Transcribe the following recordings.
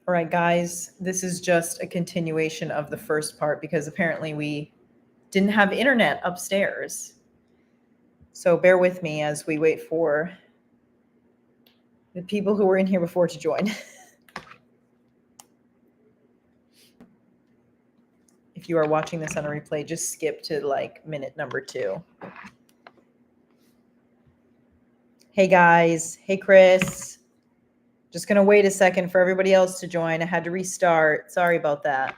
All right, guys, this is just a continuation of the first part because apparently we didn't have internet upstairs. So bear with me as we wait for the people who were in here before to join. If you are watching this on a replay, just skip to like minute number 2. Hey guys, hey Chris. Just gonna wait a second for everybody else to join. I had to restart. Sorry about that.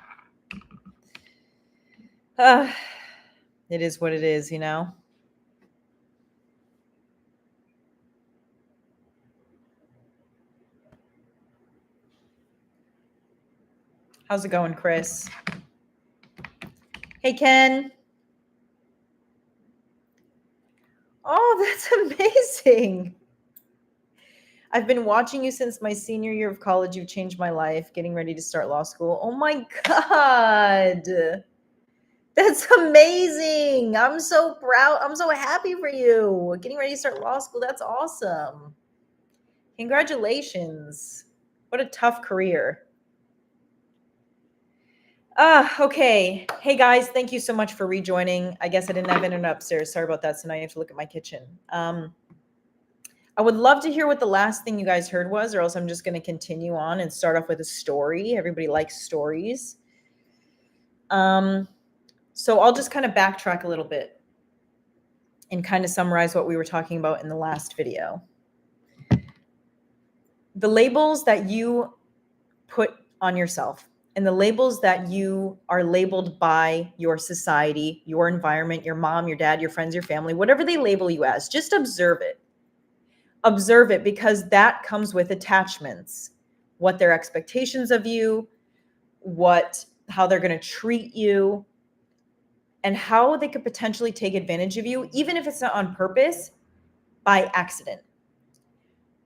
It is what it is, you know? How's it going, Chris? Hey, Ken. Oh, that's amazing. I've been watching you since my senior year of college. You've changed my life, getting ready to start law school. Oh my God. That's amazing. I'm so proud. I'm so happy for you. Getting ready to start law school. That's awesome. Congratulations. What a tough career. Okay. Hey guys, thank you so much for rejoining. I guess I didn't have internet upstairs. Sorry about that. So now you have to look at my kitchen. I would love to hear what the last thing you guys heard was, or else I'm just going to continue on and start off with a story. Everybody likes stories. So I'll just kind of backtrack a little bit and kind of summarize what we were talking about in the last video. The labels that you put on yourself and the labels that you are labeled by your society, your environment, your mom, your dad, your friends, your family, whatever they label you as, just observe it. Observe it, because that comes with attachments, what their expectations of you, how they're going to treat you, and how they could potentially take advantage of you, even if it's not on purpose, by accident.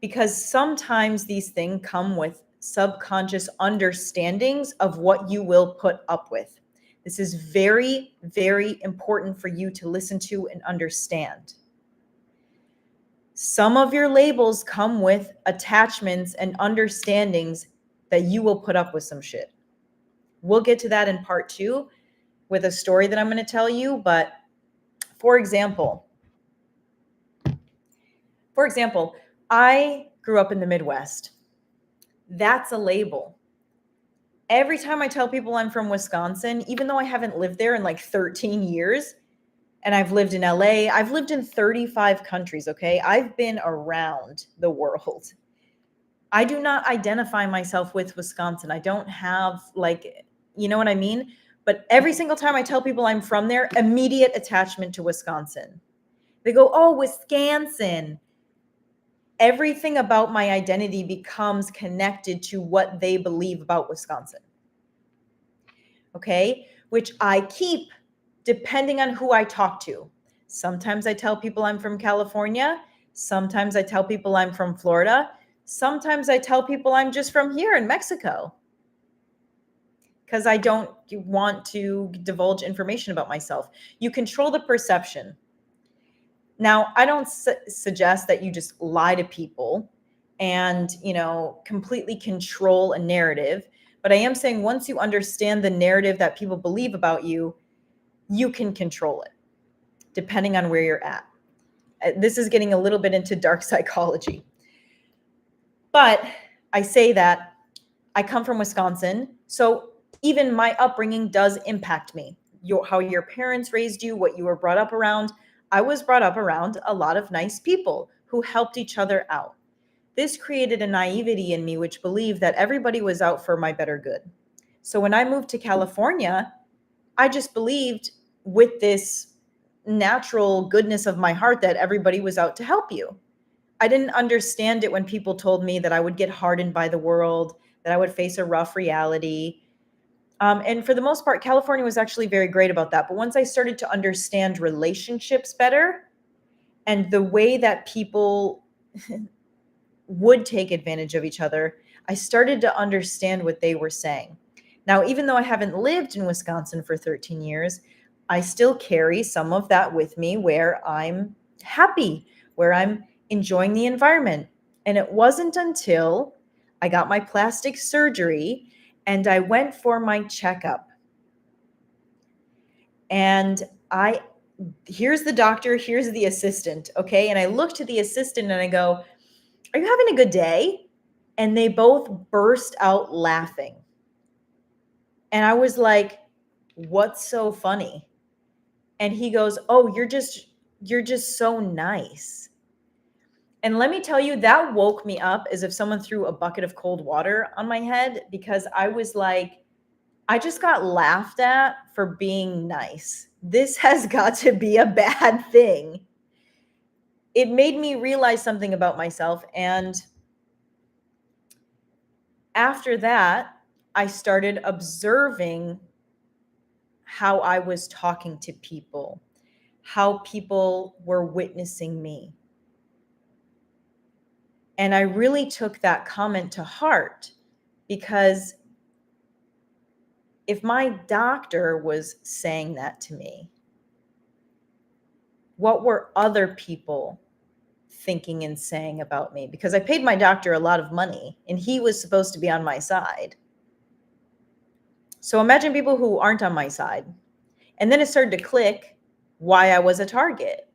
Because sometimes these things come with subconscious understandings of what you will put up with. This is very, very important for you to listen to and understand. Some of your labels come with attachments and understandings that you will put up with some shit. We'll get to that in part 2 with a story that I'm going to tell you. But for example, I grew up in the Midwest. That's a label. Every time I tell people I'm from Wisconsin, even though I haven't lived there in like 13 years, and I've lived in LA, I've lived in 35 countries, okay? I've been around the world. I do not identify myself with Wisconsin. I don't have you know what I mean? But every single time I tell people I'm from there, immediate attachment to Wisconsin. They go, oh, Wisconsin. Everything about my identity becomes connected to what they believe about Wisconsin. Okay? Which I keep depending on who I talk to. Sometimes I tell people I'm from California. Sometimes I tell people I'm from Florida. Sometimes I tell people I'm just from here in Mexico, because I don't want to divulge information about myself. You control the perception. Now, I don't suggest that you just lie to people and, completely control a narrative. But I am saying once you understand the narrative that people believe about you, you can control it depending on where you're at. This is getting a little bit into dark psychology. But I say that I come from Wisconsin, so even my upbringing does impact me. How your parents raised you, what you were brought up around. I was brought up around a lot of nice people who helped each other out. This created a naivety in me which believed that everybody was out for my better good. So when I moved to California, I just believed with this natural goodness of my heart that everybody was out to help you. I didn't understand it when people told me that I would get hardened by the world, that I would face a rough reality. And for the most part, California was actually very great about that. But once I started to understand relationships better and the way that people would take advantage of each other, I started to understand what they were saying. Now, even though I haven't lived in Wisconsin for 13 years, I still carry some of that with me where I'm happy, where I'm enjoying the environment. And it wasn't until I got my plastic surgery and I went for my checkup. And here's the doctor, here's the assistant, okay? And I look to the assistant and I go, "Are you having a good day?" And they both burst out laughing. And I was like, "What's so funny?" And he goes, "Oh, you're just so nice." And let me tell you, that woke me up as if someone threw a bucket of cold water on my head, because I was like, I just got laughed at for being nice. This has got to be a bad thing. It made me realize something about myself. And after that, I started observing how I was talking to people, how people were witnessing me. And I really took that comment to heart, because if my doctor was saying that to me, what were other people thinking and saying about me? Because I paid my doctor a lot of money and he was supposed to be on my side. So imagine people who aren't on my side. And then it started to click why I was a target,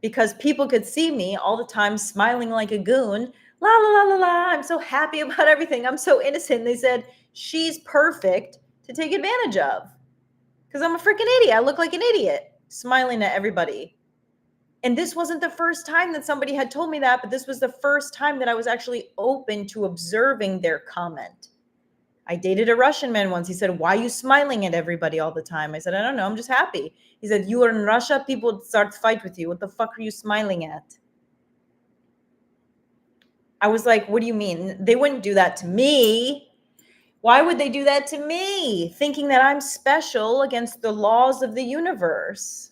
because people could see me all the time smiling like a goon. La, la, la, la, la. I'm so happy about everything. I'm so innocent. They said, she's perfect to take advantage of, because I'm a freaking idiot. I look like an idiot smiling at everybody. And this wasn't the first time that somebody had told me that, but this was the first time that I was actually open to observing their comment. I dated a Russian man once. He said, "Why are you smiling at everybody all the time?" I said, "I don't know. I'm just happy." He said, "You are in Russia, people start to fight with you. What the fuck are you smiling at?" I was like, "What do you mean? They wouldn't do that to me. Why would they do that to me? Thinking that I'm special against the laws of the universe."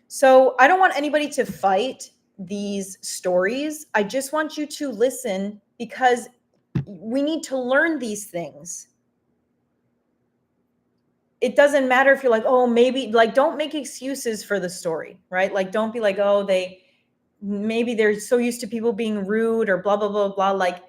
So I don't want anybody to fight these stories. I just want you to listen, because we need to learn these things. It doesn't matter if you're like, "Oh, maybe," like, don't make excuses for the story, right? Like, don't be like, "Oh, maybe they're so used to people being rude or blah, blah, blah, blah." Like,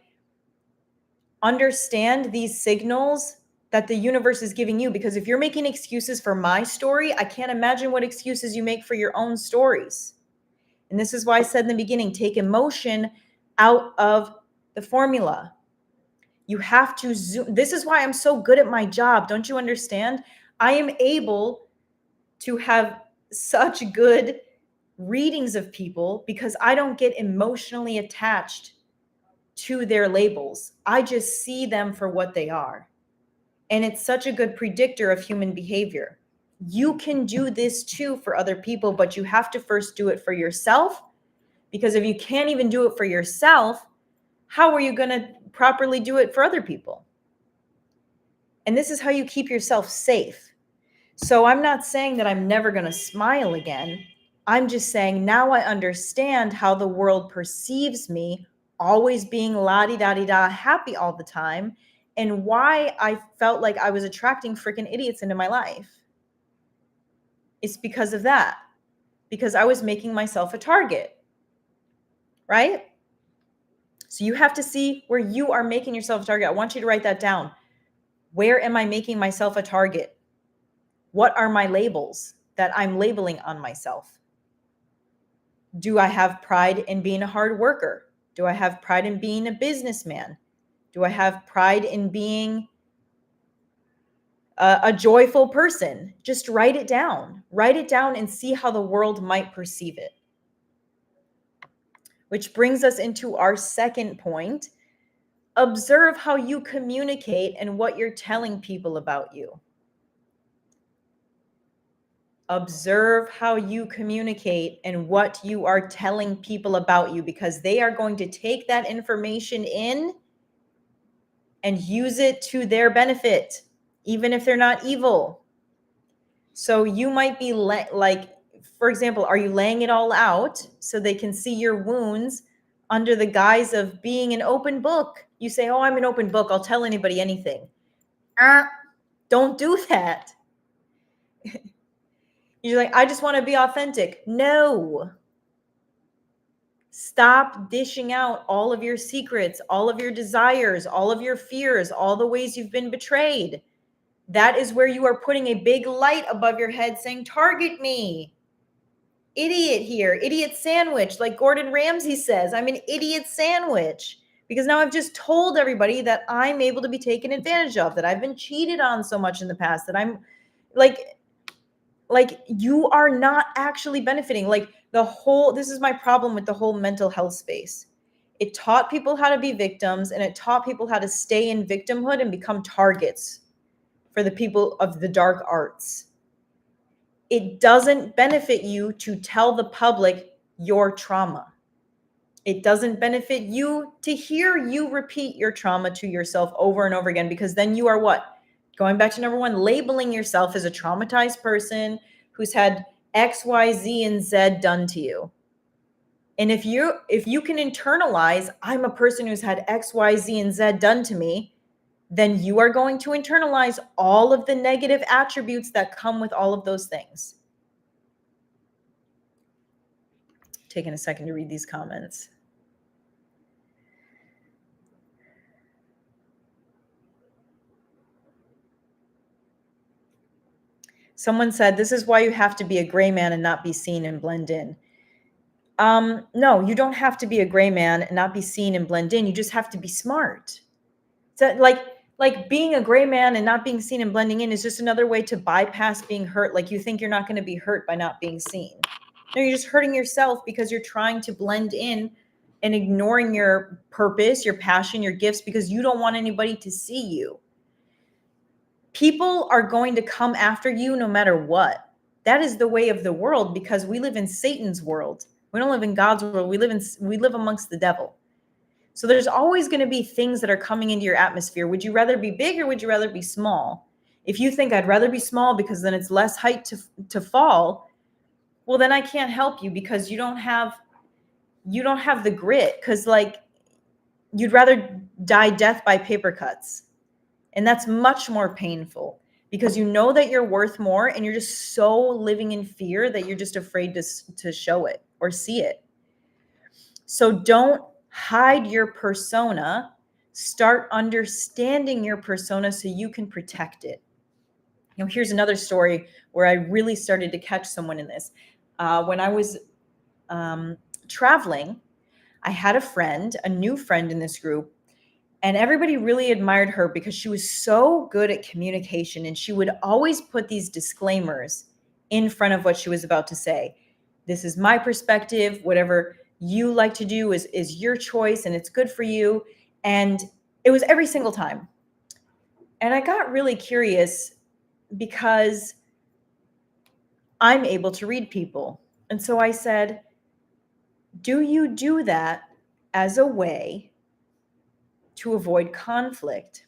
understand these signals that the universe is giving you, because if you're making excuses for my story, I can't imagine what excuses you make for your own stories. And this is why I said in the beginning, take emotion out of the formula. You have to zoom. This is why I'm so good at my job. Don't you understand? I am able to have such good readings of people because I don't get emotionally attached to their labels. I just see them for what they are. And it's such a good predictor of human behavior. You can do this too for other people, but you have to first do it for yourself. Because if you can't even do it for yourself, how are you going to properly do it for other people? And this is how you keep yourself safe. So I'm not saying that I'm never going to smile again. I'm just saying now I understand how the world perceives me, always being la-di-da-di-da, happy all the time, and why I felt like I was attracting freaking idiots into my life. It's because of that. Because I was making myself a target, right? So you have to see where you are making yourself a target. I want you to write that down. Where am I making myself a target? What are my labels that I'm labeling on myself? Do I have pride in being a hard worker? Do I have pride in being a businessman? Do I have pride in being a joyful person? Just write it down. Write it down and see how the world might perceive it. Which brings us into our second point. Observe how you communicate and what you're telling people about you. Observe how you communicate and what you are telling people about you, because they are going to take that information in and use it to their benefit, even if they're not evil. So you might be like, for example, are you laying it all out so they can see your wounds under the guise of being an open book? You say, "Oh, I'm an open book. I'll tell anybody anything." Don't do that. You're like, "I just want to be authentic." No. Stop dishing out all of your secrets, all of your desires, all of your fears, all the ways you've been betrayed. That is where you are putting a big light above your head saying, target me. Idiot here, idiot sandwich. Like Gordon Ramsay says, I'm an idiot sandwich. Because now I've just told everybody that I'm able to be taken advantage of, that I've been cheated on so much in the past, that I'm like you are not actually benefiting. Like this is my problem with the whole mental health space. It taught people how to be victims, and it taught people how to stay in victimhood and become targets for the people of the dark arts. It doesn't benefit you to tell the public your trauma. It doesn't benefit you to hear you repeat your trauma to yourself over and over again, because then you are what? Going back to number one, labeling yourself as a traumatized person who's had X, Y, Z, and Z done to you. And if you can internalize, I'm a person who's had X, Y, Z, and Z done to me, then you are going to internalize all of the negative attributes that come with all of those things. Taking a second to read these comments. Someone said, this is why you have to be a gray man and not be seen and blend in. No, you don't have to be a gray man and not be seen and blend in. You just have to be smart. So like being a gray man and not being seen and blending in is just another way to bypass being hurt. Like you think you're not going to be hurt by not being seen. No, you're just hurting yourself because you're trying to blend in and ignoring your purpose, your passion, your gifts, because you don't want anybody to see you. People are going to come after you no matter what. That is the way of the world, because we live in Satan's world. We don't live in God's world. We live amongst the devil. So there's always going to be things that are coming into your atmosphere. Would you rather be big or would you rather be small? If you think I'd rather be small because then it's less height to fall, well, then I can't help you, because you don't have the grit, because like you'd rather die death by paper cuts. And that's much more painful, because you know that you're worth more, and you're just so living in fear that you're just afraid to show it or see it. So don't hide your persona. Start understanding your persona so you can protect it. Here's another story where I really started to catch someone in this. When I was traveling, I had a new friend in this group, and everybody really admired her because she was so good at communication, and she would always put these disclaimers in front of what she was about to say. This is my perspective. Whatever you like to do is your choice, and it's good for you. And it was every single time. And I got really curious, because I'm able to read people. And so I said, do you do that as a way to avoid conflict?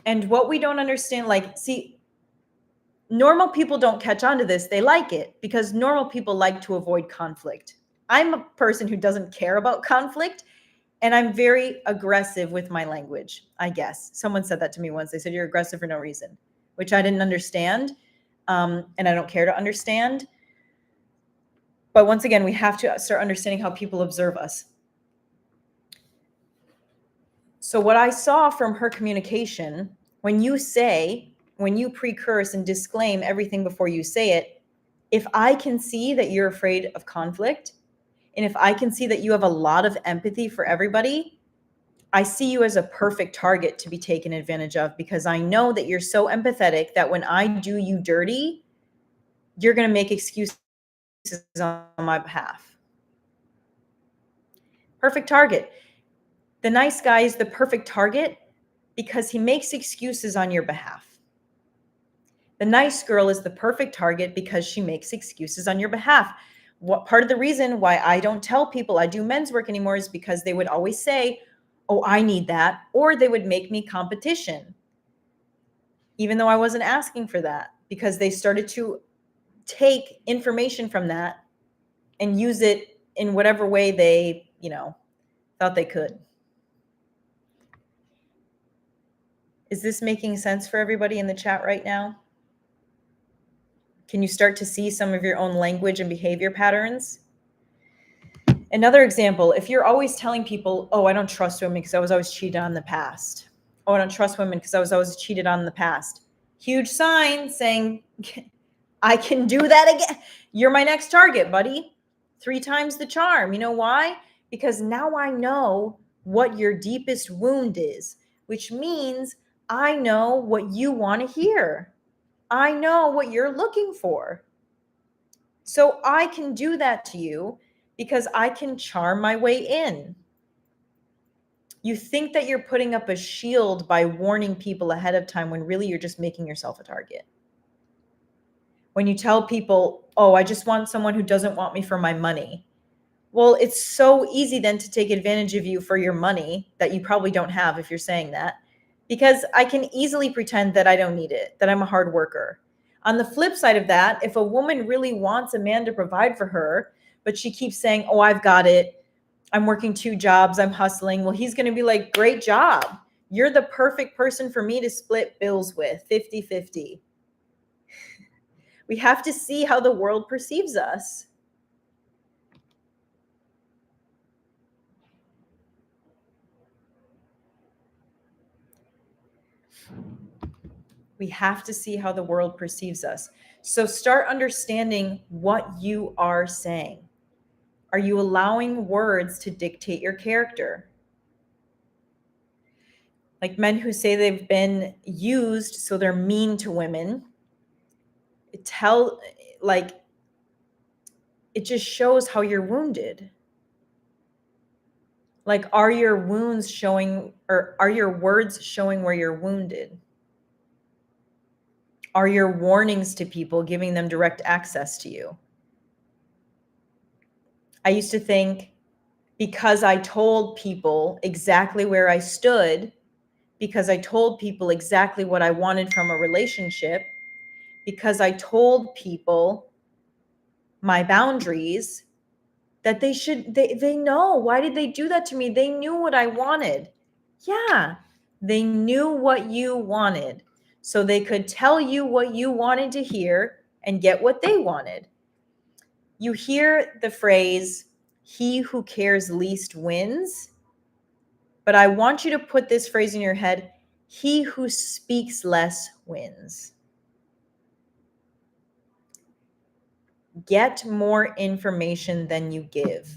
And what we don't understand, normal people don't catch on to this. They like it because normal people like to avoid conflict. I'm a person who doesn't care about conflict, and I'm very aggressive with my language, I guess. Someone said that to me once. They said, you're aggressive for no reason, which I didn't understand. And I don't care to understand. But once again, we have to start understanding how people observe us. So what I saw from her communication, when you precurse and disclaim everything before you say it, if I can see that you're afraid of conflict, and if I can see that you have a lot of empathy for everybody, I see you as a perfect target to be taken advantage of, because I know that you're so empathetic that when I do you dirty, you're going to make excuses on my behalf. Perfect target. The nice guy is the perfect target because he makes excuses on your behalf. The nice girl is the perfect target because she makes excuses on your behalf. What part of the reason why I don't tell people I do men's work anymore is because they would always say, oh, I need that. Or they would make me competition, even though I wasn't asking for that, because they started to take information from that and use it in whatever way they, thought they could. Is this making sense for everybody in the chat right now? Can you start to see some of your own language and behavior patterns? Another example, if you're always telling people, oh, I don't trust women because I was always cheated on in the past. Oh, I don't trust women because I was always cheated on in the past. Huge sign saying, I can do that again. You're my next target, buddy. 3 times the charm. You know why? Because now I know what your deepest wound is, which means I know what you want to hear. I know what you're looking for. So I can do that to you because I can charm my way in. You think that you're putting up a shield by warning people ahead of time when really you're just making yourself a target. When you tell people, oh, I just want someone who doesn't want me for my money. Well, it's so easy then to take advantage of you for your money that you probably don't have if you're saying that, because I can easily pretend that I don't need it, that I'm a hard worker. On the flip side of that, if a woman really wants a man to provide for her, but she keeps saying, oh, I've got it, I'm working 2 jobs, I'm hustling, well, he's going to be like, great job. You're the perfect person for me to split bills with, 50-50. We have to see how the world perceives us. We have to see how the world perceives us. So start understanding what you are saying. Are you allowing words to dictate your character? Like men who say they've been used, so they're mean to women. It just shows how you're wounded. Like, are your wounds showing, or are your words showing where you're wounded? Are your warnings to people giving them direct access to you? I used to think because I told people exactly where I stood, because I told people exactly what I wanted from a relationship, because I told people my boundaries, that they know. Why did they do that to me? They knew what I wanted. Yeah, they knew what you wanted. So they could tell you what you wanted to hear and get what they wanted. You hear the phrase, he who cares least wins. But I want you to put this phrase in your head, he who speaks less wins. Get more information than you give.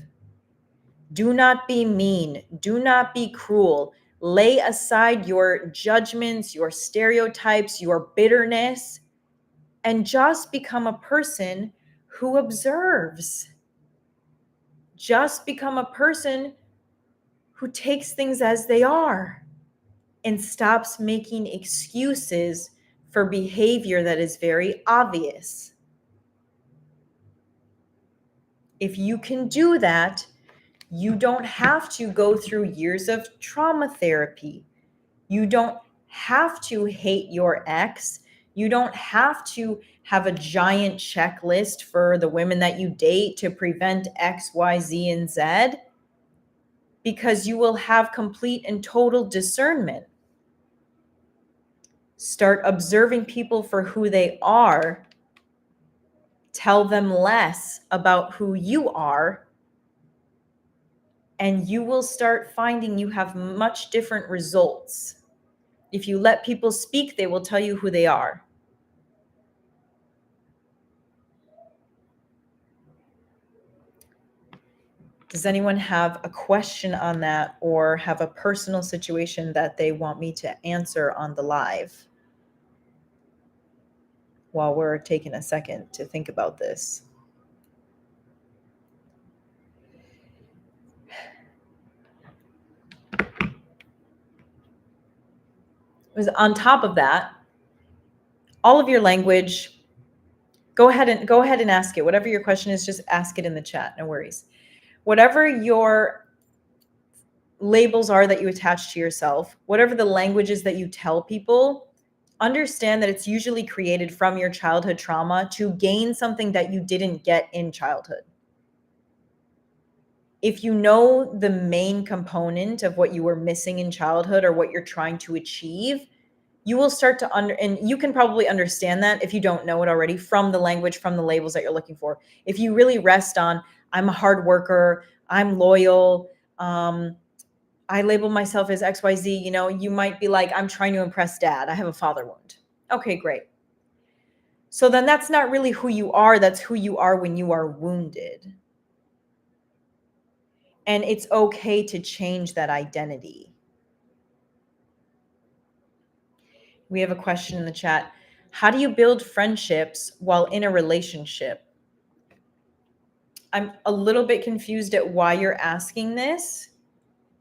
Do not be mean. Do not be cruel. Lay aside your judgments, your stereotypes, your bitterness, and just become a person who observes. Just become a person who takes things as they are and stops making excuses for behavior that is very obvious. If you can do that, you don't have to go through years of trauma therapy. You don't have to hate your ex. You don't have to have a giant checklist for the women that you date to prevent X, Y, Z, and Z, because you will have complete and total discernment. Start observing people for who they are. Tell them less about who you are, and you will start finding you have much different results. If you let people speak, they will tell you who they are. Does anyone have a question on that or have a personal situation that they want me to answer on the live while we're taking a second to think about this? Because on top of that, all of your language, go ahead and ask it. Whatever your question is, just ask it in the chat. No worries. Whatever your labels are that you attach to yourself, whatever the languages that you tell people, understand that it's usually created from your childhood trauma to gain something that you didn't get in childhood. If you know the main component of what you were missing in childhood or what you're trying to achieve, you will start to and you can probably understand that if you don't know it already from the language, from the labels that you're looking for. If you really rest on, I'm a hard worker. I'm loyal. I label myself as XYZ. You know, you might be like, I'm trying to impress dad. I have a father wound. Okay, great. So then that's not really who you are. That's who you are when you are wounded. And it's okay to change that identity. We have a question in the chat. How do you build friendships while in a relationship? I'm a little bit confused at why you're asking this.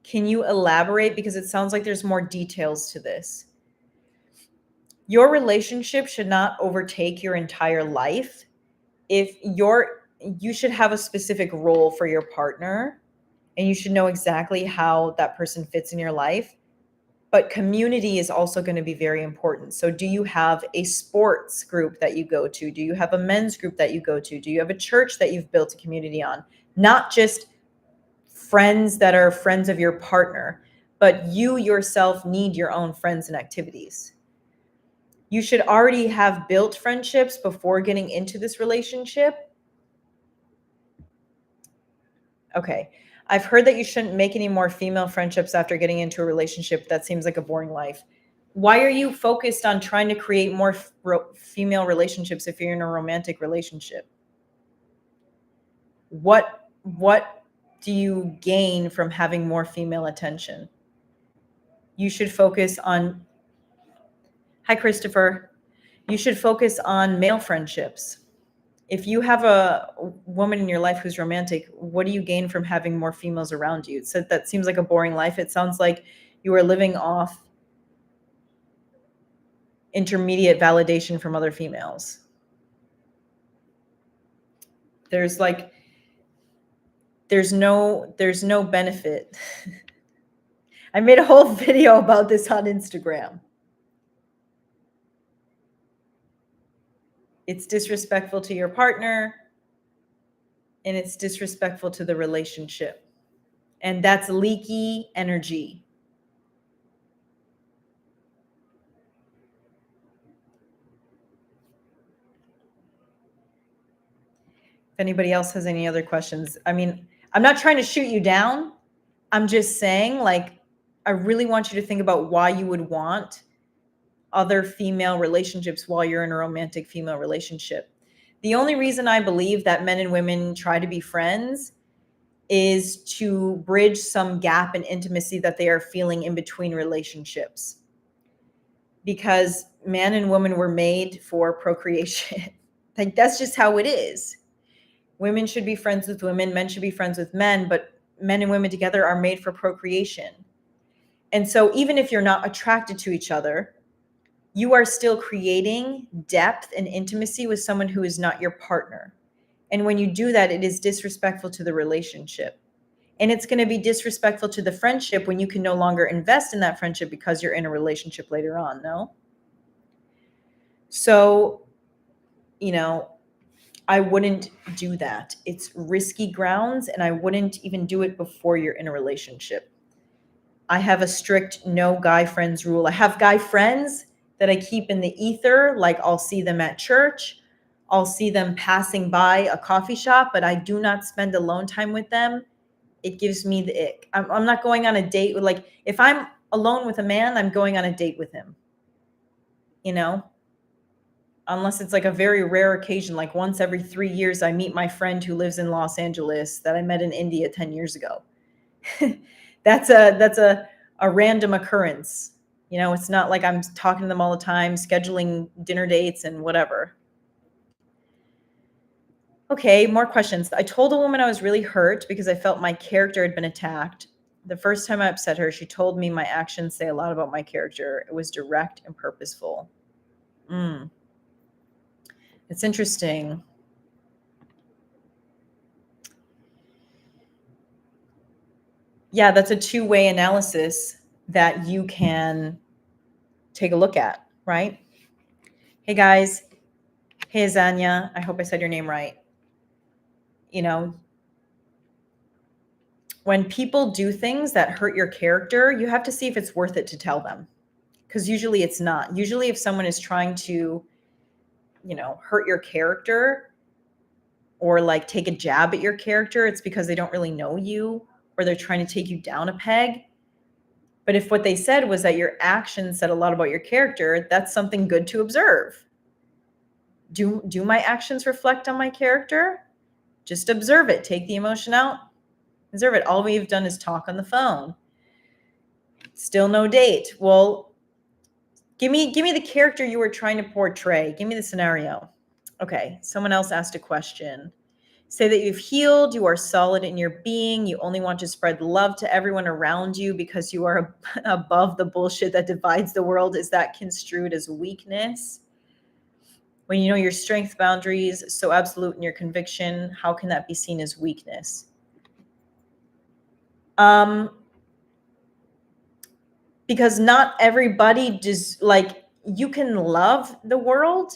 Can you elaborate? Because it sounds like there's more details to this. Your relationship should not overtake your entire life. You should have a specific role for your partner, and you should know exactly how that person fits in your life. But community is also going to be very important. So do you have a sports group that you go to? Do you have a men's group that you go to? Do you have a church that you've built a community on? Not just friends that are friends of your partner, but you yourself need your own friends and activities. You should already have built friendships before getting into this relationship. Okay. I've heard that you shouldn't make any more female friendships after getting into a relationship. That seems like a boring life. Why are you focused on trying to create more female relationships if you're in a romantic relationship? What do you gain from having more female attention? You should focus on, hi, Christopher. You should focus on male friendships. If you have a woman in your life who's romantic, what do you gain from having more females around you? So that seems like a boring life. It sounds like you are living off intermediate validation from other females. There's no benefit. I made a whole video about this on Instagram. It's disrespectful to your partner, and it's disrespectful to the relationship. And that's leaky energy. If anybody else has any other questions, I mean, I'm not trying to shoot you down. I'm just saying, like, I really want you to think about why you would want other female relationships while you're in a romantic female relationship. The only reason I believe that men and women try to be friends is to bridge some gap in intimacy that they are feeling in between relationships. Because man and woman were made for procreation. Like, that's just how it is. Women should be friends with women, men should be friends with men, but men and women together are made for procreation. And so even if you're not attracted to each other, you are still creating depth and intimacy with someone who is not your partner. And when you do that, it is disrespectful to the relationship. And it's going to be disrespectful to the friendship when you can no longer invest in that friendship because you're in a relationship later on, no? So, you know, I wouldn't do that. It's risky grounds, and I wouldn't even do it before you're in a relationship. I have a strict no guy friends rule. I have guy friends that I keep in the ether, like I'll see them at church, I'll see them passing by a coffee shop, but I do not spend alone time with them. It gives me the ick. I'm not going on a date with, like, if I'm alone with a man, I'm going on a date with him, you know? Unless it's like a very rare occasion, like once every 3 years, I meet my friend who lives in Los Angeles that I met in India 10 years ago. That's a random occurrence. You know, it's not like I'm talking to them all the time, scheduling dinner dates and whatever. Okay, more questions. I told a woman I was really hurt because I felt my character had been attacked. The first time I upset her, she told me my actions say a lot about my character. It was direct and purposeful. It's interesting. Yeah, that's a two-way analysis that you can take a look at, right? Hey guys. Hey Azania. I hope I said your name right. You know, when people do things that hurt your character, you have to see if it's worth it to tell them. Because usually it's not. Usually if someone is trying to, you know, hurt your character, or like take a jab at your character, it's because they don't really know you or they're trying to take you down a peg. But if what they said was that your actions said a lot about your character, that's something good to observe. Do my actions reflect on my character? Just observe it. Take the emotion out. Observe it. All we've done is talk on the phone. Still no date. Well, give me the character you were trying to portray. Give me the scenario. Okay, someone else asked a question. Say that you've healed, you are solid in your being, you only want to spread love to everyone around you because you are above the bullshit that divides the world. Is that construed as weakness? When you know your strength boundaries, so absolute in your conviction, how can that be seen as weakness? Because not everybody just like, you can love the world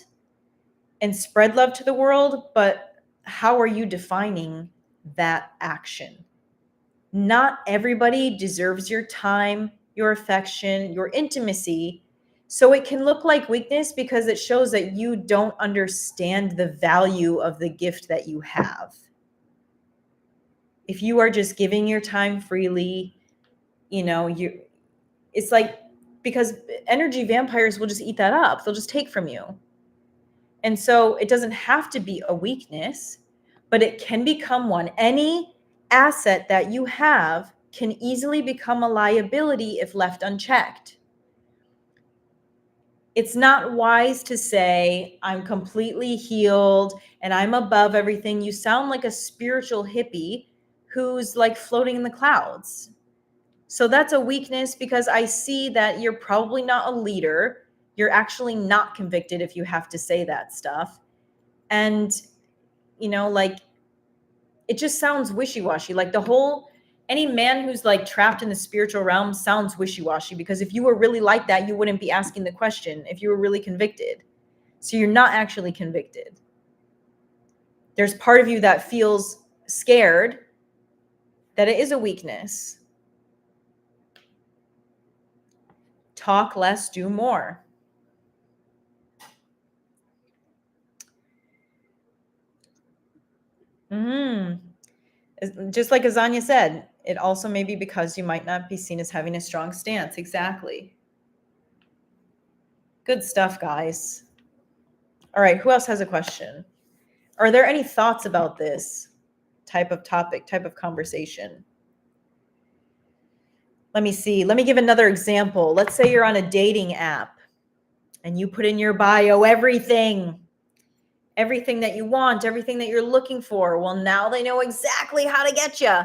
and spread love to the world, but how are you defining that action? Not everybody deserves your time, your affection, your intimacy. So it can look like weakness because it shows that you don't understand the value of the gift that you have. If you are just giving your time freely, it's like, because energy vampires will just eat that up. They'll just take from you. And so it doesn't have to be a weakness, but it can become one. Any asset that you have can easily become a liability if left unchecked. It's not wise to say, I'm completely healed and I'm above everything. You sound like a spiritual hippie who's like floating in the clouds. So that's a weakness, because I see that you're probably not a leader. You're actually not convicted if you have to say that stuff. And, like, it just sounds wishy-washy. Like any man who's like trapped in the spiritual realm sounds wishy-washy, because if you were really like that, you wouldn't be asking the question if you were really convicted. So you're not actually convicted. There's part of you that feels scared that it is a weakness. Talk less, do more. Just like Azanya said, it also may be because you might not be seen as having a strong stance. Exactly. Good stuff, guys. All right, who else has a question? Are there any thoughts about this type of topic, type of conversation? Let me see. Let me give another example. Let's say you're on a dating app and you put in your bio everything that you want, everything that you're looking for. Well, now they know exactly how to get you.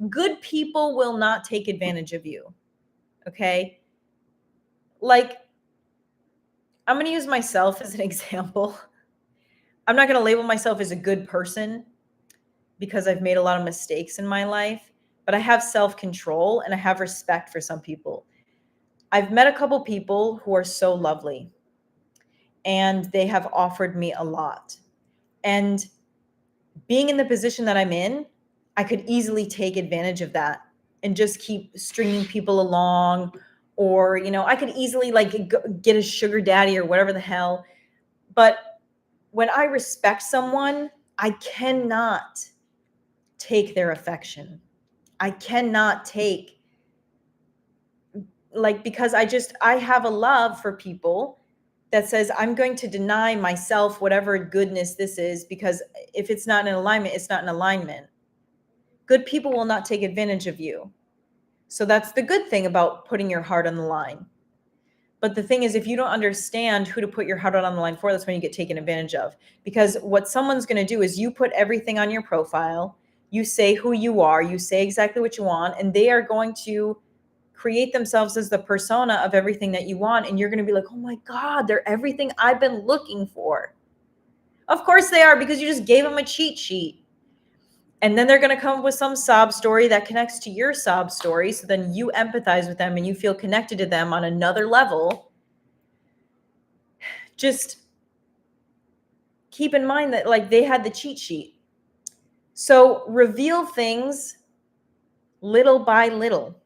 Good people will not take advantage of you. Okay? Like, I'm going to use myself as an example. I'm not going to label myself as a good person because I've made a lot of mistakes in my life, but I have self-control and I have respect for some people. I've met a couple people who are so lovely and they have offered me a lot. And being in the position that I'm in, I could easily take advantage of that and just keep stringing people along, or, I could easily like get a sugar daddy or whatever the hell. But when I respect someone, I cannot take their affection. I cannot take, because I have a love for people that says I'm going to deny myself whatever goodness this is, because if it's not in alignment, it's not in alignment. Good people will not take advantage of you. So that's the good thing about putting your heart on the line. But the thing is, if you don't understand who to put your heart on the line for, that's when you get taken advantage of. Because what someone's going to do is you put everything on your profile, you say who you are, you say exactly what you want, and they are going to create themselves as the persona of everything that you want. And you're going to be like, oh my God, they're everything I've been looking for. Of course they are, because you just gave them a cheat sheet. And then they're going to come up with some sob story that connects to your sob story. So then you empathize with them and you feel connected to them on another level. Just keep in mind that like they had the cheat sheet. So reveal things little by little.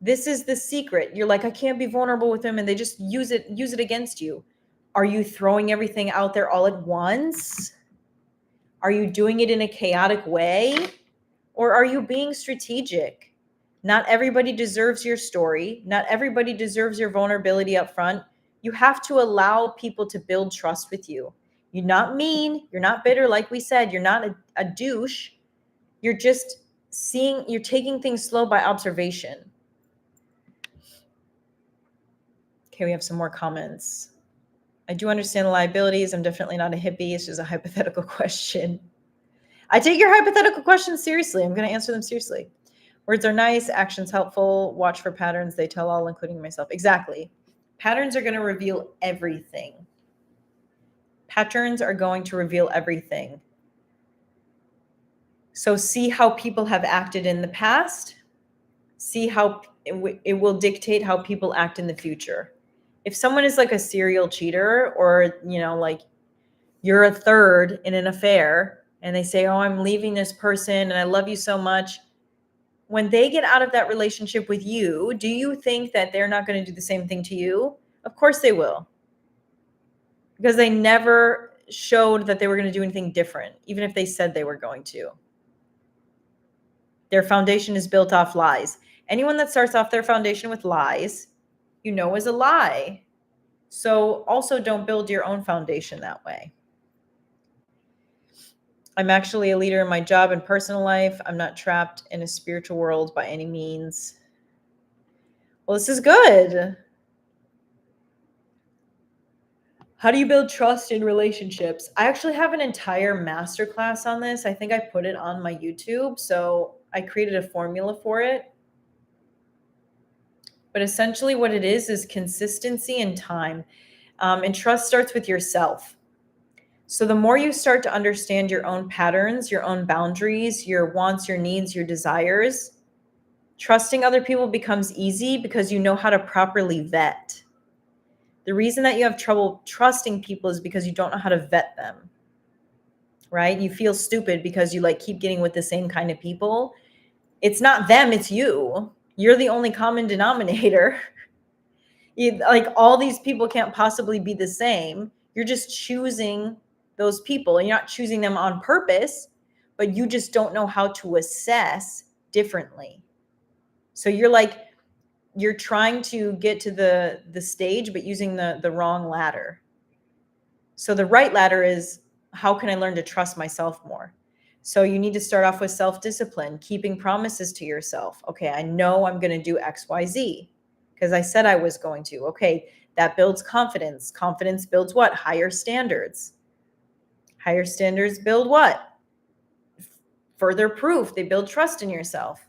This is the secret. You're like, I can't be vulnerable with them, and they just use it against you. Are you throwing everything out there all at once? Are you doing it in a chaotic way, or are you being strategic? Not everybody deserves your story. Not everybody deserves your vulnerability up front. You have to allow people to build trust with you. You're not mean. You're not bitter. Like we said, you're not a douche. You're just you're taking things slow by observation. Okay, we have some more comments. I do understand the liabilities. I'm definitely not a hippie. It's just a hypothetical question. I take your hypothetical questions seriously. I'm going to answer them seriously. Words are nice, actions helpful, watch for patterns. They tell all, including myself. Exactly. Patterns are going to reveal everything. Patterns are going to reveal everything. So see how people have acted in the past. See how it will dictate how people act in the future. If someone is like a serial cheater, or, like you're a third in an affair and they say, oh, I'm leaving this person and I love you so much. When they get out of that relationship with you, do you think that they're not going to do the same thing to you? Of course they will. Because they never showed that they were going to do anything different, even if they said they were going to. Their foundation is built off lies. Anyone that starts off their foundation with lies, is a lie. So also don't build your own foundation that way. I'm actually a leader in my job and personal life. I'm not trapped in a spiritual world by any means. Well, this is good. How do you build trust in relationships? I actually have an entire masterclass on this. I think I put it on my YouTube. So I created a formula for it. But essentially what it is consistency and time. And trust starts with yourself. So the more you start to understand your own patterns, your own boundaries, your wants, your needs, your desires, trusting other people becomes easy because you know how to properly vet. The reason that you have trouble trusting people is because you don't know how to vet them, right? You feel stupid because you keep getting with the same kind of people. It's not them, it's you. You're the only common denominator. All these people can't possibly be the same. You're just choosing those people, and you're not choosing them on purpose, but you just don't know how to assess differently. So you're trying to get to the stage, but using the wrong ladder. So the right ladder is, how can I learn to trust myself more? So you need to start off with self-discipline, keeping promises to yourself. Okay, I know I'm going to do X, Y, Z because I said I was going to. Okay, that builds confidence. Confidence builds what? Higher standards. Higher standards build what? Further proof. They build trust in yourself.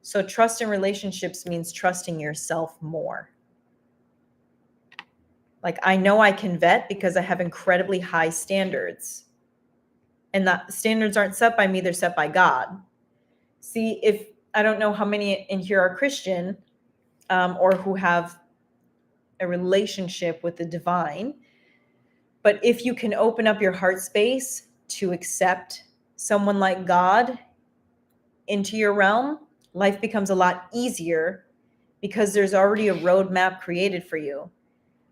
So trust in relationships means trusting yourself more. I know I can vet because I have incredibly high standards. And the standards aren't set by me, they're set by God. See, if I don't know how many in here are Christian or who have a relationship with the divine, but if you can open up your heart space to accept someone like God into your realm, life becomes a lot easier because there's already a roadmap created for you.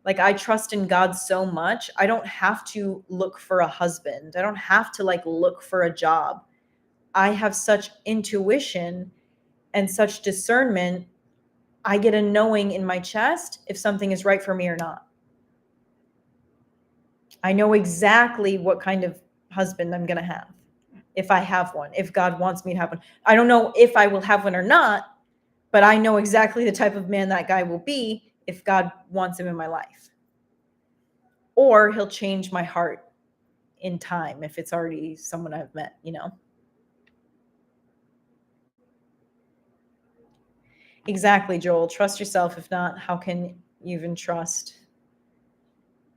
I trust in God so much. I don't have to look for a husband. I don't have to look for a job. I have such intuition and such discernment. I get a knowing in my chest if something is right for me or not. I know exactly what kind of husband I'm going to have if I have one, if God wants me to have one. I don't know if I will have one or not, but I know exactly the type of man that guy will be if God wants him in my life. Or he'll change my heart in time if it's already someone I've met, Exactly, Joel. Trust yourself. If not, how can you even trust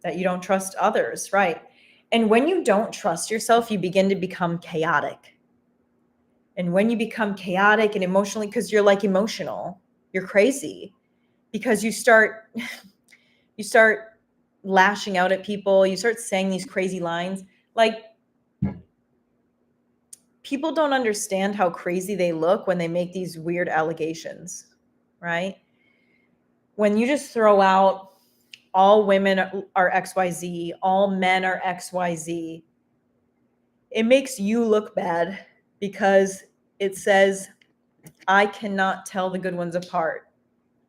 that you don't trust others, right? And when you don't trust yourself, you begin to become chaotic. And when you become chaotic and emotionally, because you're emotional, you're crazy, because you start lashing out at people, you start saying these crazy lines. People don't understand how crazy they look when they make these weird allegations, right? When you just throw out all women are XYZ, all men are XYZ, it makes you look bad because it says, I cannot tell the good ones apart.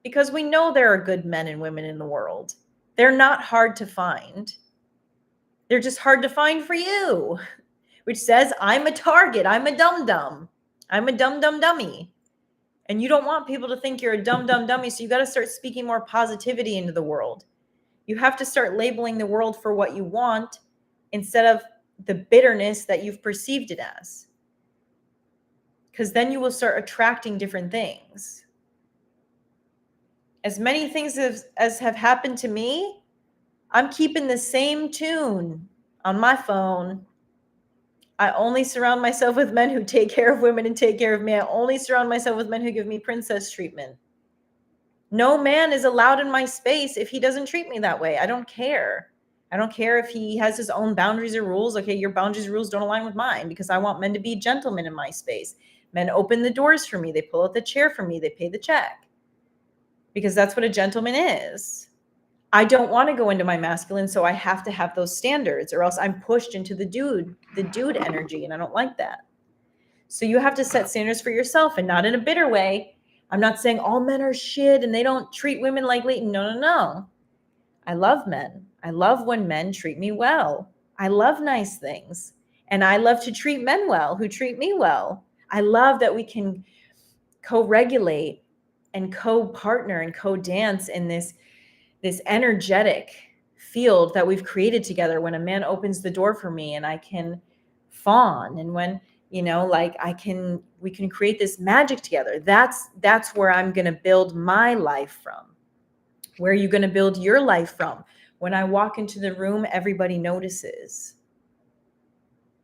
Because we know there are good men and women in the world. They're not hard to find. They're just hard to find for you, which says I'm a target. I'm a dum-dum. I'm a dum-dum dummy. And you don't want people to think you're a dum-dum dummy, so you got to start speaking more positivity into the world. You have to start labeling the world for what you want instead of the bitterness that you've perceived it as. Because then you will start attracting different things. As many things as have happened to me, I'm keeping the same tune on my phone. I only surround myself with men who take care of women and take care of me. I only surround myself with men who give me princess treatment. No man is allowed in my space if he doesn't treat me that way. I don't care. I don't care if he has his own boundaries or rules. Okay, your boundaries and rules don't align with mine because I want men to be gentlemen in my space. Men open the doors for me. They pull out the chair for me. They pay the check because that's what a gentleman is. I don't want to go into my masculine, so I have to have those standards or else I'm pushed into the dude energy, and I don't like that. So you have to set standards for yourself and not in a bitter way. I'm not saying all men are shit and they don't treat women like Leighton. No. I love men. I love when men treat me well. I love nice things. And I love to treat men well who treat me well. I love that we can co-regulate and co-partner and co-dance in this energetic field that we've created together when a man opens the door for me and I can fawn, and when we can create this magic together. That's where I'm going to build my life from. Where are you going to build your life from? When I walk into the room, everybody notices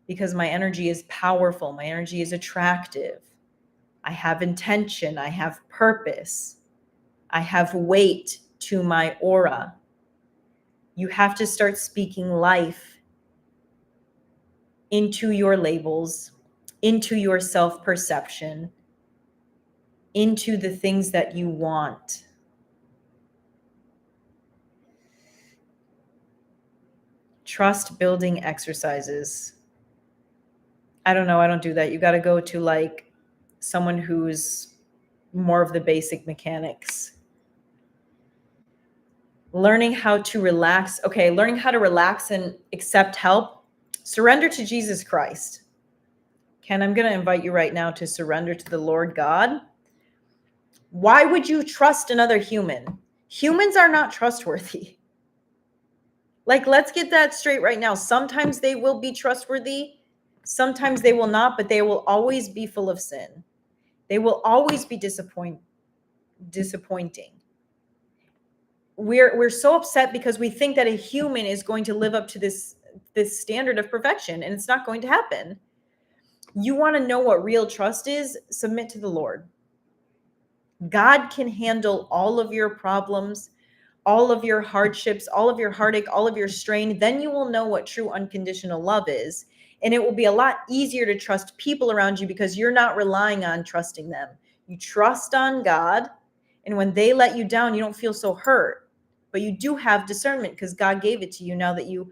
because my energy is powerful. My energy is attractive. I have intention. I have purpose. I have weight to my aura. You have to start speaking life into your labels, into your self-perception, into the things that you want. Trust building exercises. I don't know. I don't do that. You got to go to like someone who's more of the basic mechanics. Learning how to relax. Okay, learning how to relax and accept help. Surrender to Jesus Christ. Ken, I'm going to invite you right now to surrender to the Lord God. Why would you trust another human? Humans are not trustworthy. Like, let's get that straight right now. Sometimes they will be trustworthy. Sometimes they will not, but they will always be full of sin. They will always be disappointing. We're so upset because we think that a human is going to live up to this standard of perfection, and it's not going to happen. You want to know what real trust is? Submit to the Lord. God can handle all of your problems, all of your hardships, all of your heartache, all of your strain. Then you will know what true unconditional love is. And it will be a lot easier to trust people around you because you're not relying on trusting them. You trust on God. And when they let you down, you don't feel so hurt. But you do have discernment because God gave it to you now that you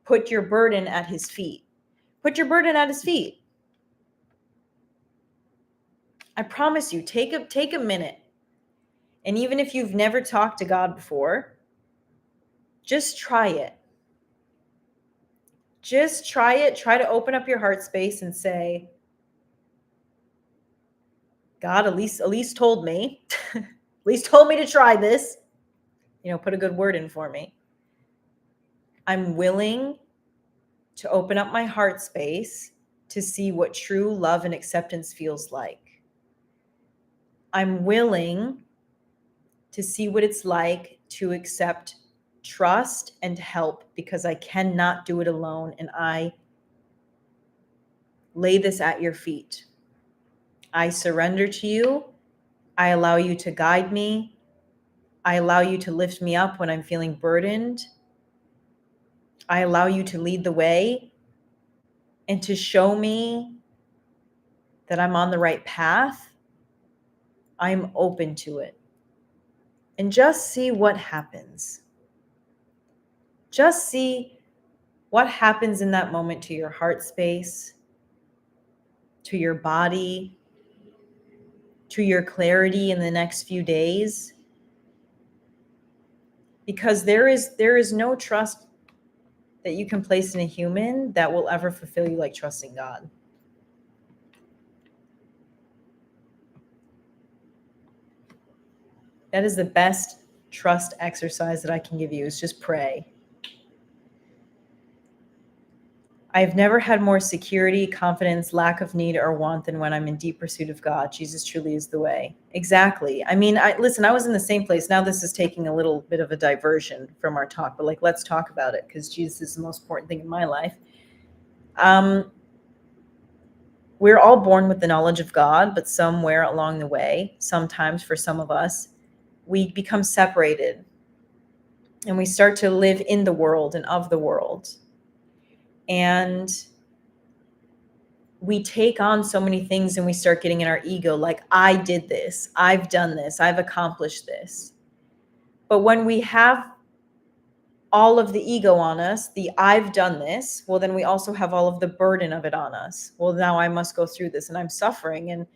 put your burden at his feet. Put your burden at his feet. I promise you, take a minute. And even if you've never talked to God before, just try it. Just try it. Try to open up your heart space and say, God, Elise told me. Elise told me to try this. Put a good word in for me. I'm willing to open up my heart space to see what true love and acceptance feels like. I'm willing to see what it's like to accept trust and help because I cannot do it alone. And I lay this at your feet. I surrender to you. I allow you to guide me. I allow you to lift me up when I'm feeling burdened. I allow you to lead the way and to show me that I'm on the right path. I'm open to it. And just see what happens. Just see what happens in that moment to your heart space. to your body, to your clarity in the next few days. Because there is no trust that you can place in a human that will ever fulfill you like trusting God. That is the best trust exercise that I can give you, is just pray. I've never had more security, confidence, lack of need or want than when I'm in deep pursuit of God. Jesus truly is the way. Exactly. I mean, I was in the same place. Now this is taking a little bit of a diversion from our talk, but let's talk about it, because Jesus is the most important thing in my life. We're all born with the knowledge of God, but somewhere along the way, sometimes for some of us, we become separated and we start to live in the world and of the world. And we take on so many things and we start getting in our ego, like, I did this, I've done this, I've accomplished this. But when we have all of the ego on us, the I've done this, well, then we also have all of the burden of it on us. Well, now I must go through this and I'm suffering. And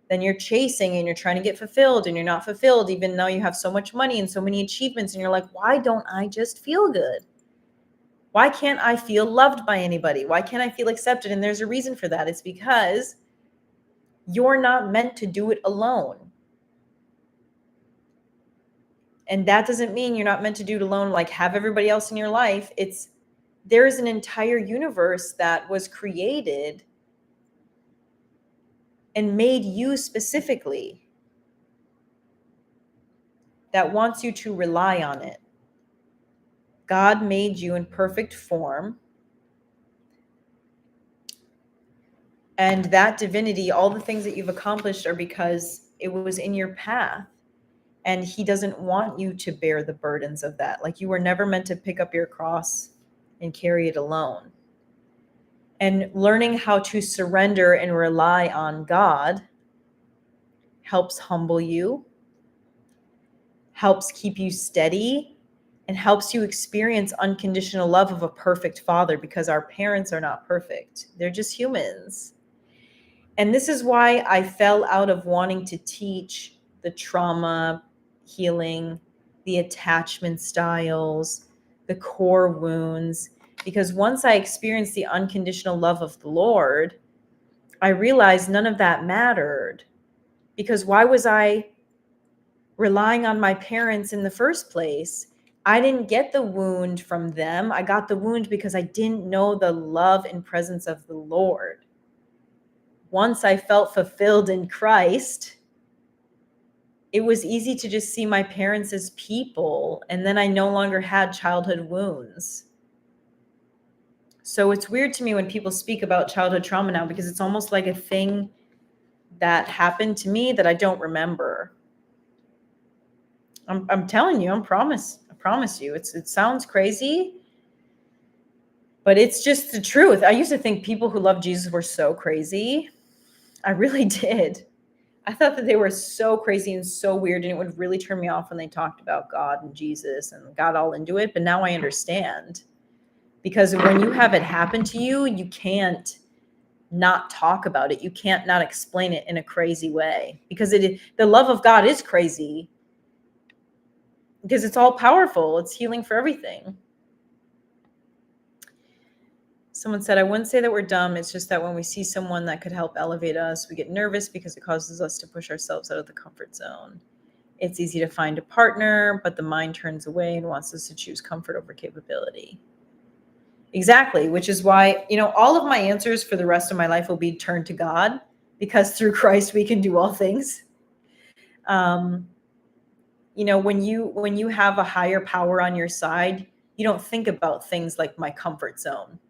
then you're chasing and you're trying to get fulfilled and you're not fulfilled, even though you have so much money and so many achievements. And you're like, why don't I just feel good? Why can't I feel loved by anybody? Why can't I feel accepted? And there's a reason for that. It's because you're not meant to do it alone. And that doesn't mean you're not meant to do it alone, like have everybody else in your life. There's an entire universe that was created and made you specifically, that wants you to rely on it. God made you in perfect form. And that divinity, all the things that you've accomplished are because it was in your path. And he doesn't want you to bear the burdens of that. Like, you were never meant to pick up your cross and carry it alone. And learning how to surrender and rely on God helps humble you, helps keep you steady, and helps you experience unconditional love of a perfect father, because our parents are not perfect. They're just humans. And this is why I fell out of wanting to teach the trauma healing, the attachment styles, the core wounds, because once I experienced the unconditional love of the Lord, I realized none of that mattered. Because why was I relying on my parents in the first place? I didn't get the wound from them. I got the wound because I didn't know the love and presence of the Lord. Once I felt fulfilled in Christ, it was easy to just see my parents as people, and then I no longer had childhood wounds. So it's weird to me when people speak about childhood trauma now, because it's almost like a thing that happened to me that I don't remember. I'm telling you, I promise you, it sounds crazy, but it's just the truth. I used to think people who love Jesus were so crazy. I really did. I thought that they were so crazy and so weird, and it would really turn me off when they talked about God and Jesus and got all into it. But now I understand, because when you have it happen to you, you can't not talk about it. You can't not explain it in a crazy way, because the love of God is crazy, because it's all powerful. It's healing for everything. Someone said, I wouldn't say that we're dumb. It's just that when we see someone that could help elevate us, we get nervous because it causes us to push ourselves out of the comfort zone. It's easy to find a partner, but the mind turns away and wants us to choose comfort over capability. Exactly, which is why, all of my answers for the rest of my life will be turned to God, because through Christ we can do all things. When you have a higher power on your side, you don't think about things like my comfort zone.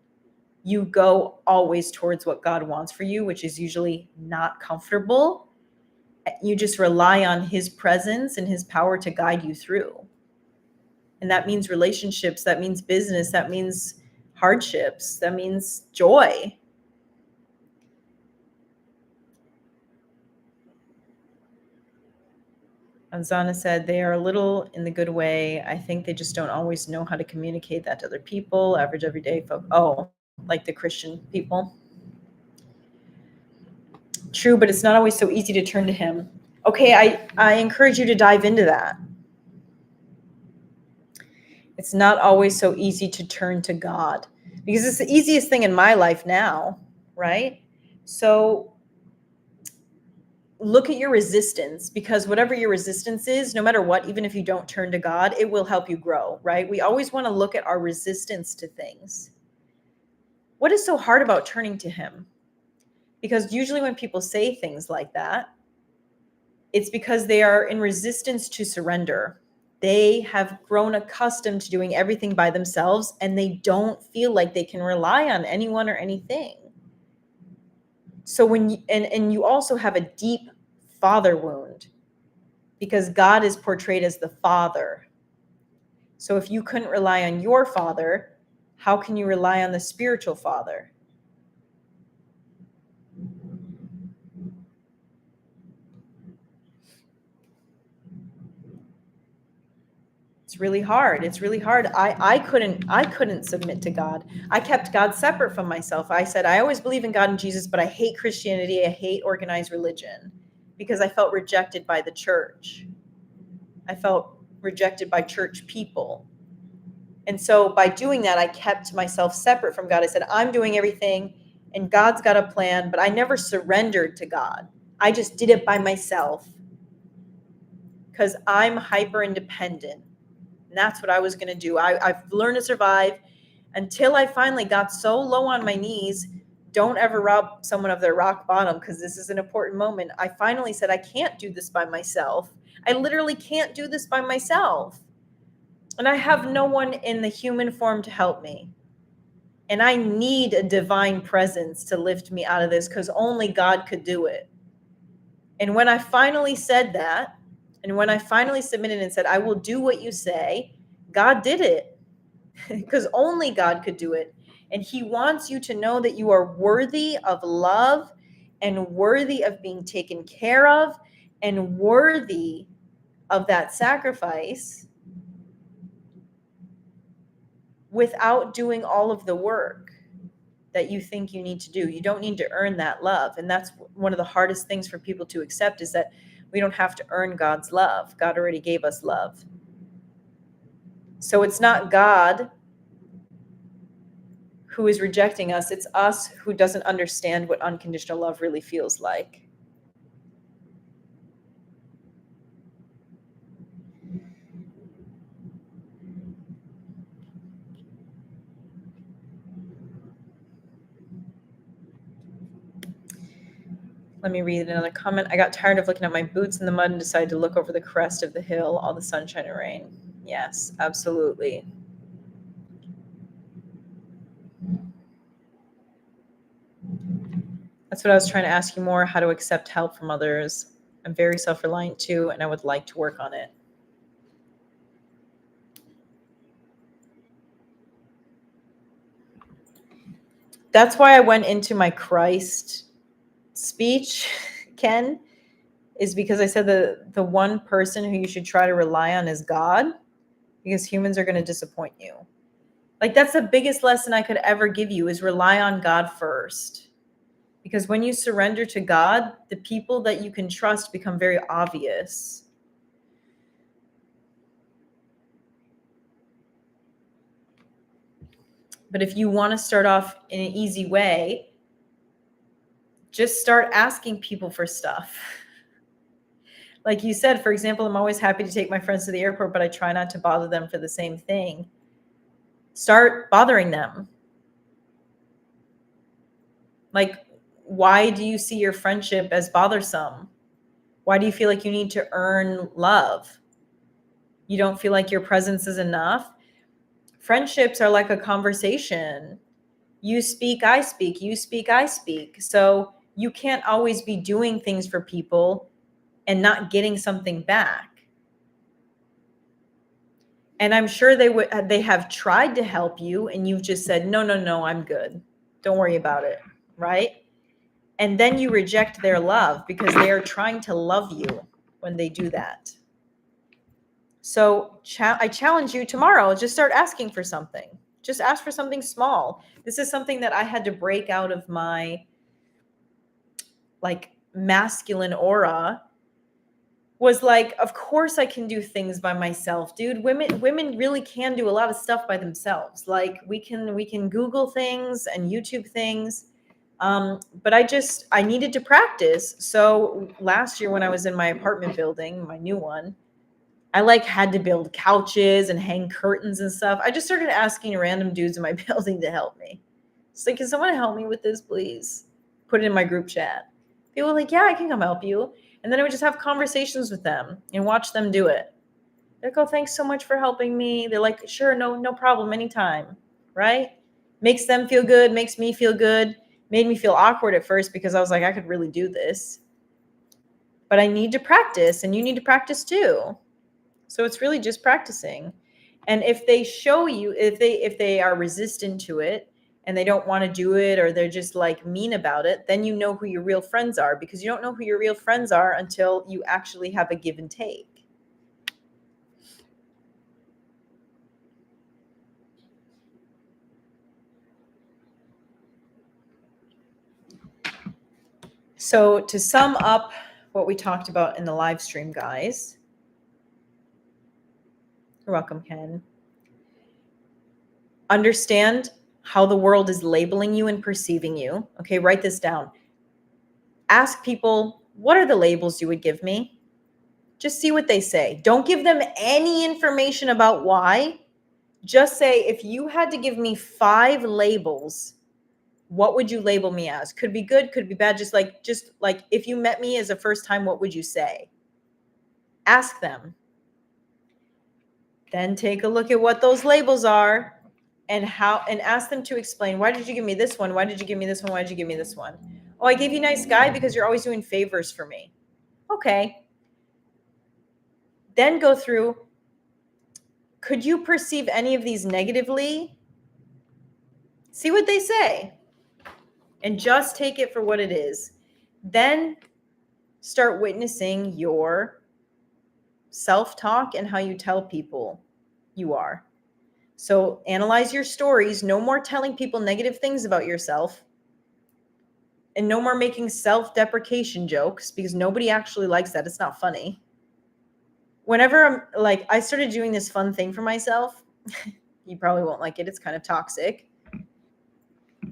You go always towards what God wants for you, which is usually not comfortable. You just rely on his presence and his power to guide you through. And that means relationships, that means business, that means hardships, that means joy. Anzana said, they are a little in the good way. I think they just don't always know how to communicate that to other people. Average everyday folk. Oh, like the Christian people. True, but it's not always so easy to turn to him. Okay, I encourage you to dive into that. It's not always so easy to turn to God because it's the easiest thing in my life now, right? So look at your resistance, because whatever your resistance is, no matter what, even if you don't turn to God, it will help you grow, right? We always want to look at our resistance to things. What is so hard about turning to him? Because usually when people say things like that, it's because they are in resistance to surrender. They have grown accustomed to doing everything by themselves, and they don't feel like they can rely on anyone or anything. So when you, and you also have a deep father wound, because God is portrayed as the father. So if you couldn't rely on your father, how can you rely on the spiritual father? It's really hard. It's really hard. I couldn't submit to God. I kept God separate from myself. I said, I always believe in God and Jesus, but I hate Christianity. I hate organized religion, because I felt rejected by the church. I felt rejected by church people. And so by doing that, I kept myself separate from God. I said, I'm doing everything and God's got a plan, but I never surrendered to God. I just did it by myself because I'm hyper independent. And that's what I was going to do. I've learned to survive until I finally got so low on my knees. Don't ever rob someone of their rock bottom, because this is an important moment. I finally said, I can't do this by myself. I literally can't do this by myself. And I have no one in the human form to help me. And I need a divine presence to lift me out of this, because only God could do it. And when I finally said that, and when I finally submitted and said, I will do what you say, God did it, because only God could do it. And he wants you to know that you are worthy of love and worthy of being taken care of and worthy of that sacrifice without doing all of the work that you think you need to do. You don't need to earn that love. And that's one of the hardest things for people to accept, is that we don't have to earn God's love. God already gave us love. So it's not God who is rejecting us. It's us who doesn't understand what unconditional love really feels like. Let me read another comment. I got tired of looking at my boots in the mud and decided to look over the crest of the hill, all the sunshine and rain. Yes, absolutely. That's what I was trying to ask you more, how to accept help from others. I'm very self-reliant too, and I would like to work on it. That's why I went into my Christ speech, Ken, is because I said the one person who you should try to rely on is God, because humans are going to disappoint you. Like, that's the biggest lesson I could ever give you, is rely on God first. Because when you surrender to God, the people that you can trust become very obvious. But if you want to start off in an easy way, just start asking people for stuff. Like you said, for example, I'm always happy to take my friends to the airport, but I try not to bother them for the same thing. Start bothering them. Like, why do you see your friendship as bothersome? Why do you feel like you need to earn love? You don't feel like your presence is enough? Friendships are like a conversation. You speak, I speak. You speak, I speak. So you can't always be doing things for people and not getting something back. And I'm sure they have tried to help you, and you've just said, no, I'm good. Don't worry about it, right? And then you reject their love because they are trying to love you when they do that. So I challenge you tomorrow, just start asking for something. Just ask for something small. This is something that I had to break out of my masculine aura was like, of course I can do things by myself, dude. Women really can do a lot of stuff by themselves. Like we can Google things and YouTube things. But I needed to practice. So last year when I was in my apartment building, my new one, I like had to build couches and hang curtains and stuff. I just started asking random dudes in my building to help me. It's like, can someone help me with this, please? Put it in my group chat. People were like, yeah, I can come help you. And then I would just have conversations with them and watch them do it. They're like, oh, thanks so much for helping me. They're like, sure, no problem, anytime, right? Makes them feel good, makes me feel good. Made me feel awkward at first because I was like, I could really do this. But I need to practice, and you need to practice too. So it's really just practicing. And if they show you, if they are resistant to it, and they don't want to do it, or they're just like mean about it, then you know who your real friends are, because you don't know who your real friends are until you actually have a give and take. So to sum up what we talked about in the live stream, guys. You're welcome, Ken. Understand how the world is labeling you and perceiving you. Okay, write this down. Ask people, what are the labels you would give me? Just see what they say. Don't give them any information about why. Just say, if you had to give me 5 labels, what would you label me as? Could be good, could be bad. Just like if you met me as a first time, what would you say? Ask them. Then take a look at what those labels are and ask them to explain, why did you give me this one? Why did you give me this one? Why did you give me this one? Oh, I gave you nice guy because you're always doing favors for me. Okay. Then go through, could you perceive any of these negatively? See what they say. And just take it for what it is. Then start witnessing your self-talk and how you tell people you are. So analyze your stories. No more telling people negative things about yourself. And no more making self-deprecation jokes, because nobody actually likes that. It's not funny. Whenever I started doing this fun thing for myself, you probably won't like it. It's kind of toxic,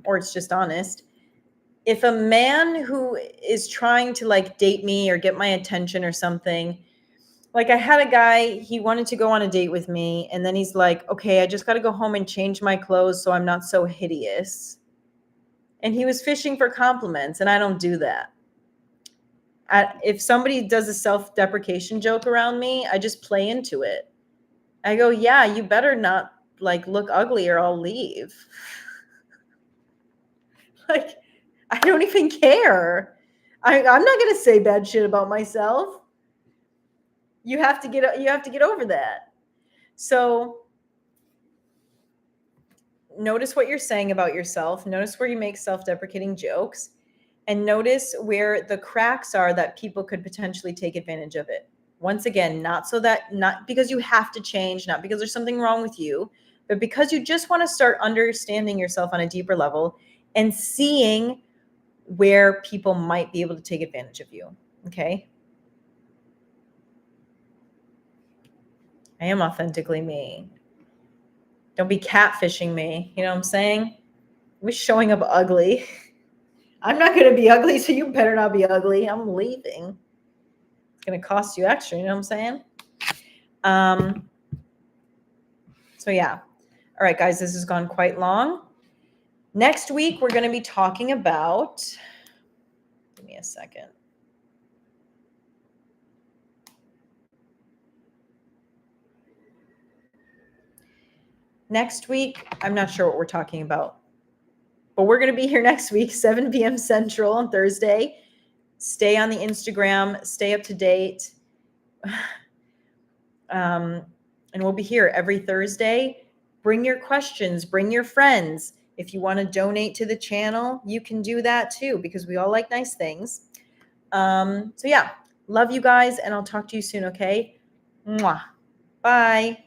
or it's just honest. If a man who is trying to date me or get my attention or something, I had a guy, he wanted to go on a date with me, and then he's like, okay, I just got to go home and change my clothes so I'm not so hideous. And he was fishing for compliments, and I don't do that. If somebody does a self-deprecation joke around me, I just play into it. I go, yeah, you better not look ugly or I'll leave. I don't even care. I'm not going to say bad shit about myself. You have to get over that. So notice what you're saying about yourself. Notice where you make self-deprecating jokes, and notice where the cracks are that people could potentially take advantage of it. Once again, not because you have to change, not because there's something wrong with you, but because you just want to start understanding yourself on a deeper level and seeing where people might be able to take advantage of you. Okay? I am authentically me. Don't be catfishing me. You know what I'm saying? I'm showing up ugly. I'm not going to be ugly, so you better not be ugly. I'm leaving. It's going to cost you extra. You know what I'm saying? So yeah. All right, guys, this has gone quite long. Next week, we're going to be talking about, give me a second. Next week, I'm not sure what we're talking about, but we're going to be here next week, 7 p.m. Central on Thursday. Stay on the Instagram, stay up to date. And we'll be here every Thursday. Bring your questions, bring your friends. If you want to donate to the channel, you can do that too, because we all like nice things. So yeah, love you guys, and I'll talk to you soon, okay? Mwah. Bye.